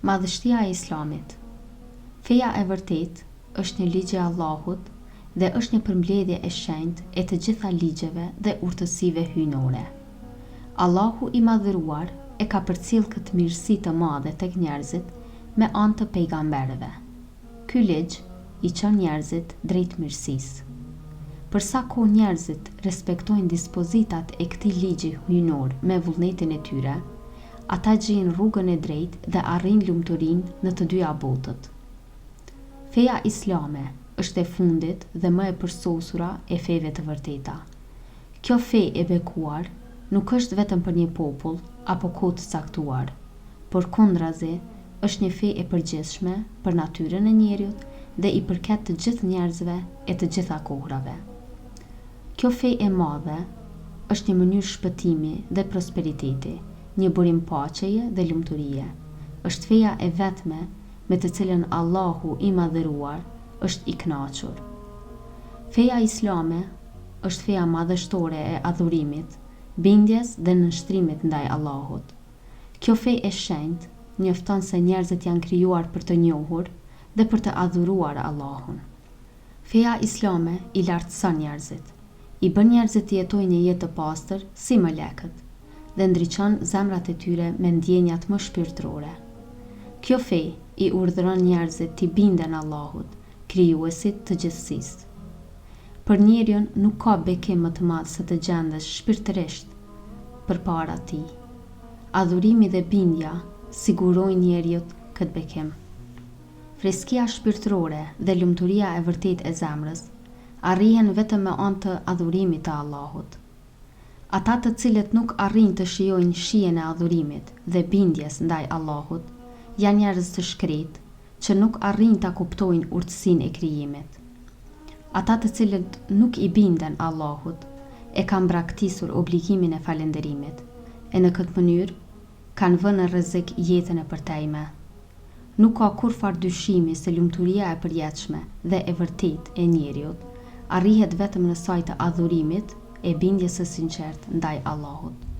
Madhështia e Islamit. Feja e vërtet është një ligj e Allahut dhe është një përmbledhje e shenjtë e të gjitha ligjeve dhe urtësive hyjnore. Allahu i madhëruar e ka përcjell këtë mirësi të madhe tek njerëzit me anë të pejgamberëve. Ky ligj i çon njerëzit drejt mirësisë. Për sa kohë njerëzit respektojnë dispozitat e këtij ligji hyjnor me vullnetin e tyre, ata gjejnë rrugën e drejtë dhe arrijnë lumturinë në të dyja botët. Feja islame është e fundit dhe më e përsosura e feve të vërteta. Kjo fe e bekuar nuk është vetëm për një popull apo kohë të caktuar, por kundrazi është një fe e përgjithshme për natyrën e njerëzit dhe i përket të gjithë njerëzve e të gjitha kohrave. Kjo fe e madhe është një mënyrë shpëtimi dhe prosperiteti, një burim paqeje dhe lumturie. Është feja e vetme me të cilën Allahu i madhëruar është i kënaqur. Feja islame është feja madhështore e adhurimit, bindjes dhe nënshtrimit ndaj Allahut. Kjo fe e shenjtë njofton se njerëzit janë krijuar për të njohur dhe për të adhuruar Allahun. Feja islame i lartëson njerëzit, i bën njerëzit të jetojnë një jetë të pastër si melekët dhe ndriçon zemrat e tyre me ndjenjat më shpirtërore. Kjo fe i urdhëron njerëzit të binden Allahut, krijuesit të gjithësisë. Për njeriun nuk ka bekim më të madh se të gjendesh shpirtërisht përpara tij. Adhurimi dhe bindja sigurojnë njeriut këtë bekim. Freskia shpirtërore dhe lumturia e vërtetë e zemrës arrihen vetëm me anë të adhurimit të Allahut. Ata të cilët nuk arrin të shijojnë shijen e adhurimit dhe bindjes ndaj Allahut, janë njerëz të shkretë që nuk arrin ta kuptojnë urtësinë e krijimit. Ata të cilët nuk i binden Allahut e kanë braktisur obligimin e falënderimit e në këtë mënyrë kanë vënë në rrezik jetën e përtejme. Nuk ka kurfar dyshimi se lumturia e përjetshme dhe e vërtetë e njeriut arrihet vetëm në saj të adhurimit e bindjes së sinqertë ndaj Allahut.